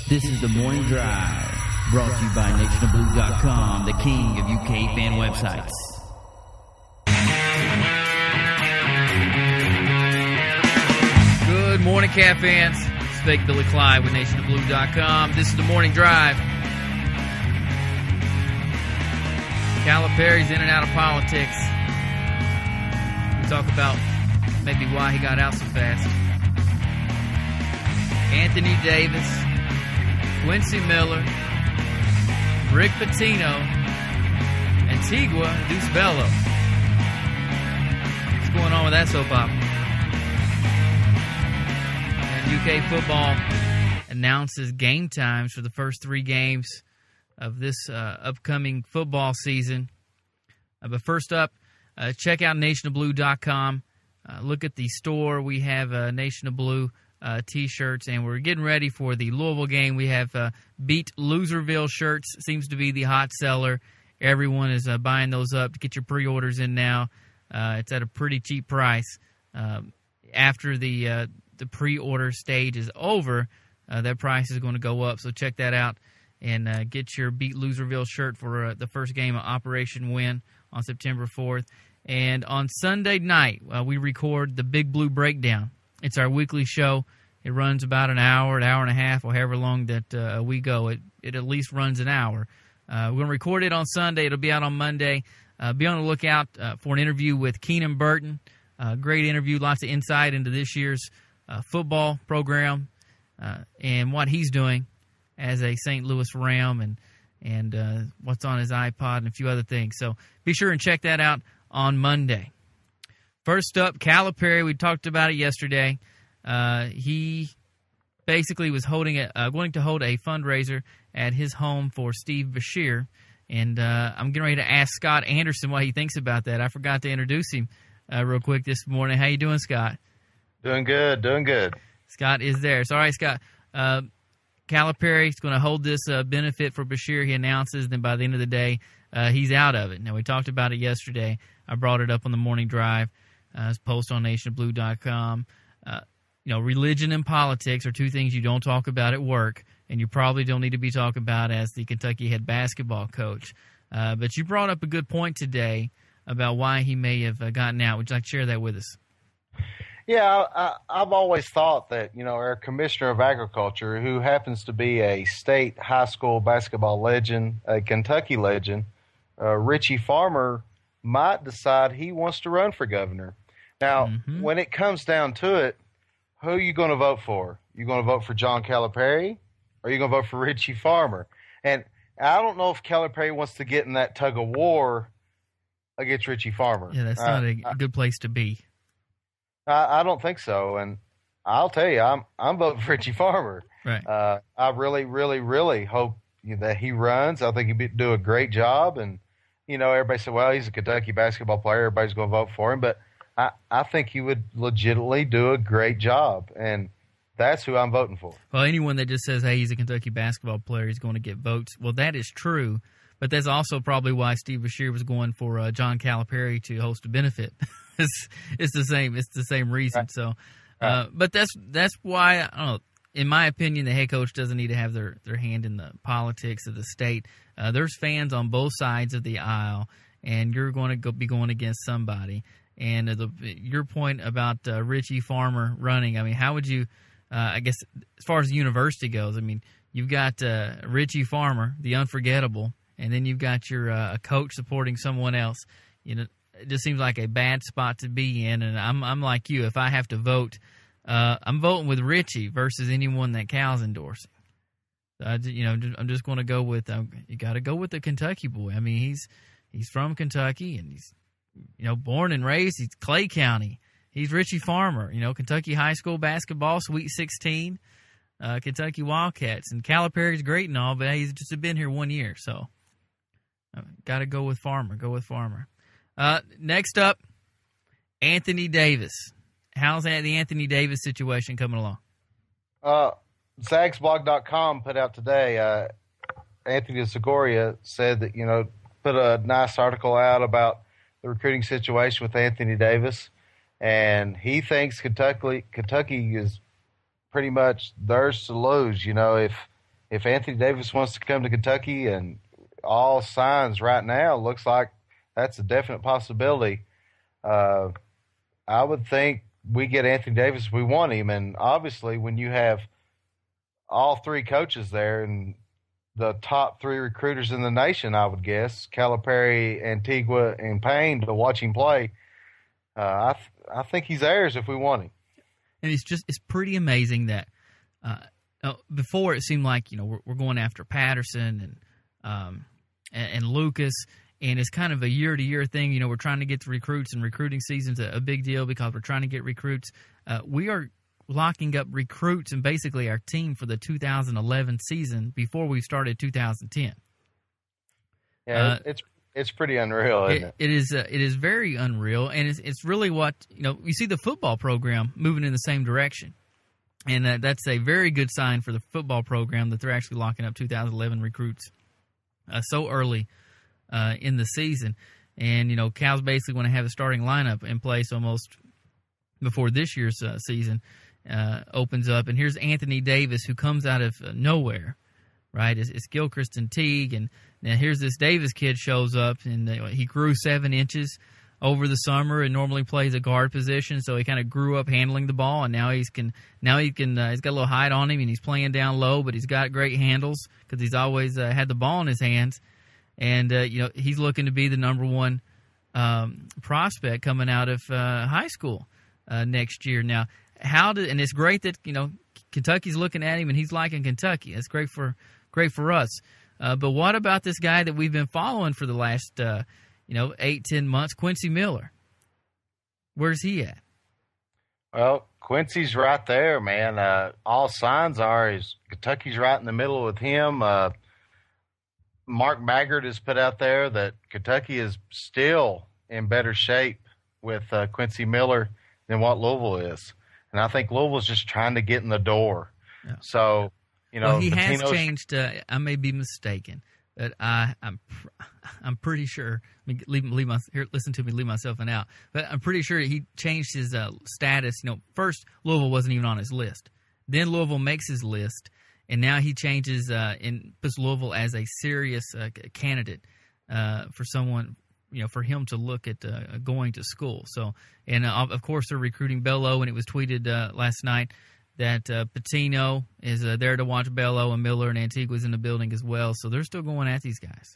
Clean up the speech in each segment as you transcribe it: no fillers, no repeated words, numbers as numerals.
This is the Morning Drive, brought to you by nationofblue.com, the king of UK fan websites. Good morning, Cat fans. It's fake Billy Clyde with nationofblue.com. This is the Morning Drive. Calipari's in and out of politics. We talk about maybe why he got out so fast. Anthony Davis, Quincy Miller, Rick Pitino, Antigua Deuce-Bello. What's going on with that soap opera? And UK football announces game times for the first 3 games of this upcoming football season. But first up, check out nationofblue.com. Look at the store. We have Nation of Blue T-shirts, and we're getting ready for the Louisville game. We have Beat Loserville shirts. Seems to be the hot seller. Everyone is buying those up to get your pre-orders in now. It's at a pretty cheap price. After the pre-order stage is over, that price is going to go up. So check that out and get your Beat Loserville shirt for the first game of Operation Win on September 4th. And on Sunday night, we record the Big Blue Breakdown. It's our weekly show. It runs about an hour and a half, or however long that we go. It at least runs an hour. We're going to record it on Sunday. It'll be out on Monday. Be on the lookout for an interview with Keenan Burton. Great interview, lots of insight into this year's football program and what he's doing as a St. Louis Ram and what's on his iPod and a few other things. So be sure and check that out on Monday. First up, Calipari. We talked about it yesterday. He basically was going to hold a fundraiser at his home for Steve Beshear, and I'm getting ready to ask Scott Anderson what he thinks about that. I forgot to introduce him real quick this morning. How you doing, Scott? Doing good. Scott is there. So, all right, Scott. Calipari is going to hold this benefit for Beshear. He announces, then by the end of the day, he's out of it. Now, we talked about it yesterday. I brought it up on the Morning Drive. It's post on nationofblue.com. Religion and politics are 2 things you don't talk about at work, and you probably don't need to be talking about as the Kentucky head basketball coach. But you brought up a good point today about why he may have gotten out. Would you like to share that with us? Yeah, I've always thought that, our Commissioner of Agriculture, who happens to be a state high school basketball legend, a Kentucky legend, Richie Farmer, might decide he wants to run for governor. Now, when it comes down to it, who are you going to vote for? You going to vote for John Calipari, or are you going to vote for Richie Farmer? And I don't know if Calipari wants to get in that tug of war against Richie Farmer. Yeah, that's not a good place to be. I don't think so, and I'll tell you, I'm voting for Richie Farmer. Right. I really, really, really hope that he runs. I think he'd do a great job, and everybody said, well, he's a Kentucky basketball player. Everybody's going to vote for him. But I think he would legitimately do a great job, and that's who I'm voting for. Well, anyone that just says, hey, he's a Kentucky basketball player, he's going to get votes. Well, that is true, but that's also probably why Steve Beshear was going for John Calipari to host a benefit. It's the same. It's the same reason. Right. So, but that's why, I don't know, in my opinion, the head coach doesn't need to have their hand in the politics of the state. There's fans on both sides of the aisle, and you're going to be going against somebody. And your point about Richie Farmer running, I mean, how would you, I guess, as far as the university goes, I mean, you've got Richie Farmer, the Unforgettable, and then you've got your a coach supporting someone else. It just seems like a bad spot to be in. And I'm like you. If I have to vote, I'm voting with Richie versus anyone that Cal's endorsing. I'm just going to go with you got to go with the Kentucky boy. I mean, he's from Kentucky, and he's born and raised. He's Clay County. He's Richie Farmer. Kentucky high school basketball, Sweet 16, Kentucky Wildcats, and Calipari's great and all, but he's just been here 1 year, so got to go with Farmer. Go with Farmer. Next up, Anthony Davis. How's the Anthony Davis situation coming along? Zagsblog.com put out today, Anthony Zagoria said that, put a nice article out about the recruiting situation with Anthony Davis, and he thinks Kentucky is pretty much theirs to lose. If if Anthony Davis wants to come to Kentucky, and all signs right now looks like that's a definite possibility, I would think we get Anthony Davis if we want him. And obviously when you have all three coaches there and the top three recruiters in the nation, I would guess, Calipari, Antigua, and Payne, to watch him play, I think he's ours if we want him. And it's pretty amazing that before it seemed like, we're going after Patterson and Lucas, and it's kind of a year-to-year thing. We're trying to get the recruits, and recruiting season's a big deal because we're trying to get recruits. We are locking up recruits and basically our team for the 2011 season before we started 2010. Yeah, it's pretty unreal, isn't it? It is very unreal, and it's really what you see the football program moving in the same direction, and that's a very good sign for the football program that they're actually locking up 2011 recruits so early in the season. And Cal's basically going to have a starting lineup in place almost before this year's season opens up. And here's Anthony Davis, who comes out of nowhere, right? It's Gilchrist and Teague, and now here's this Davis kid shows up, and he grew 7 inches over the summer and normally plays a guard position, so he kind of grew up handling the ball, and now he's got a little height on him, and he's playing down low, but he's got great handles because he's always had the ball in his hands, and he's looking to be the number one prospect coming out of high school next year. Now, and it's great that Kentucky's looking at him and he's liking Kentucky. That's great for us. But what about this guy that we've been following for the last 8-10 months, Quincy Miller? Where's he at? Well, Quincy's right there, man. All signs are Kentucky's right in the middle with him. Mark Maggard has put out there that Kentucky is still in better shape with Quincy Miller than what Louisville is. And I think Louisville's just trying to get in the door. Yeah. So, he has changed. I may be mistaken, but I'm pretty sure. Listen to me, leave myself out. But I'm pretty sure he changed his status. First Louisville wasn't even on his list. Then Louisville makes his list, and now he changes and puts Louisville as a serious candidate for someone. For him to look at going to school. So, and of course, they're recruiting Bello, and it was tweeted last night that Pitino is there to watch Bello, and Miller and Antigua's in the building as well. So they're still going at these guys.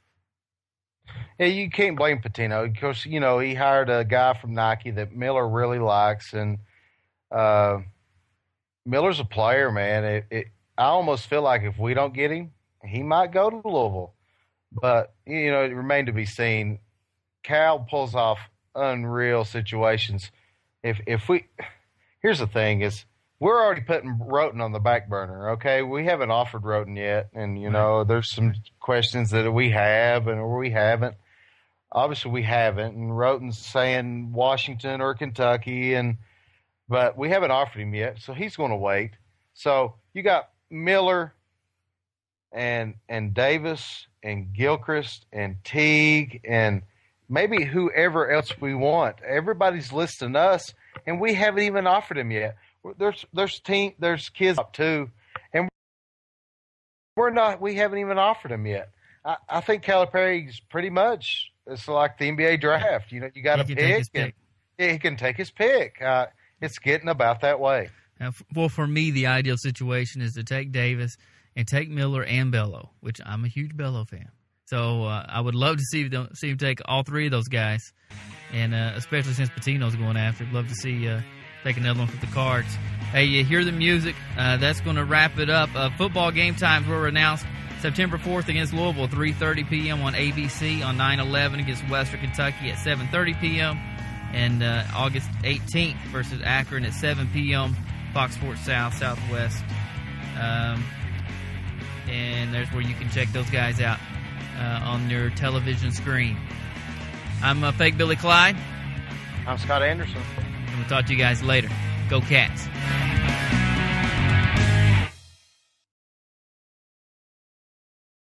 Yeah, you can't blame Pitino because, he hired a guy from Nike that Miller really likes, and Miller's a player, man. I almost feel like if we don't get him, he might go to Louisville. But, it remained to be seen. Cal pulls off unreal situations. Here's the thing is, we're already putting Roten on the back burner, okay? We haven't offered Roten yet, and, there's some questions that we have or we haven't. Obviously, we haven't, and Roten's saying Washington or Kentucky, but we haven't offered him yet, so he's going to wait. So you got Miller and Davis and Gilchrist and Teague and maybe whoever else we want. Everybody's listing us, and we haven't even offered him yet. There's kids up too, and we haven't even offered him yet. I think Calipari's pretty much, it's like the NBA draft. You got to pick, and he can take his pick. It's getting about that way. Well, for me, the ideal situation is to take Davis and take Miller and Bello, which I'm a huge Bello fan. So I would love to see him take all three of those guys, and especially since Pitino's going after, I'd love to see take another one for the Cards. Hey, you hear the music. That's going to wrap it up. Football game times were announced. September 4th against Louisville, 3:30 p.m. on ABC. On 9/11 against Western Kentucky at 7:30 p.m. And August 18th versus Akron at 7 p.m. Fox Sports South, Southwest. And there's where you can check those guys out on your television screen. I'm Fake Billy Clyde. I'm Scott Anderson. And we'll talk to you guys later. Go Cats.